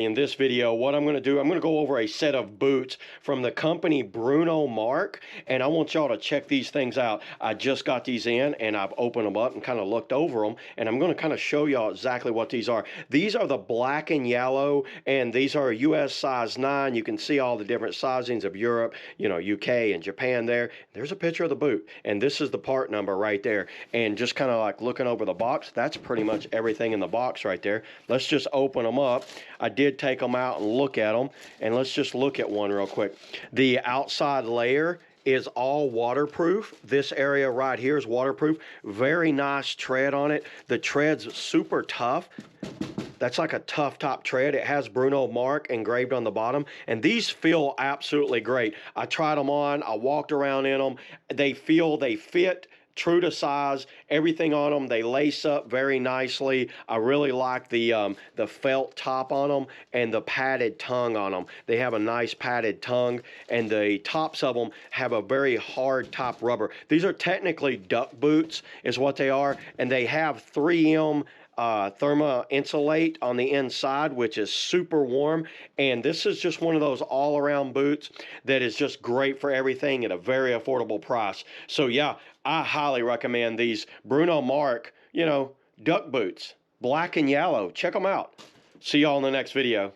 In this video, what I'm going to do, I'm going to go over a set of boots from the company Bruno Marc, and I want y'all to check these things out. I just got these in, and I've opened them up and kind of looked over them, and I'm going to kind of show y'all exactly what these are. These are the black and yellow, and these are US size 9. You can see all the different sizings of Europe, UK and Japan there. There's a picture of the boot, and this is the part number right there. And just kind of like looking over the box, that's pretty much everything in the box right there. Let's just open them up. I did take them out and look at them, and let's just look at one real quick. The outside layer is all waterproof. This area right here is waterproof. Very nice tread on it. The tread's super tough. That's like a tough top tread. It has Bruno Marc engraved on the bottom, and these feel absolutely great. I tried them on. I walked around in them. They fit true to size, everything on them. They lace up very nicely. I really like the felt top on them and the padded tongue on them. They have a nice padded tongue, and the tops of them have a very hard top rubber. These are technically duck boots is what they are, and they have 3M thermo insulate on the inside, which is super warm. And this is just one of those all-around boots that is just great for everything at a very affordable price. So yeah, I highly recommend these Bruno Marc, duck boots, black and yellow. Check them out. See y'all in the next video.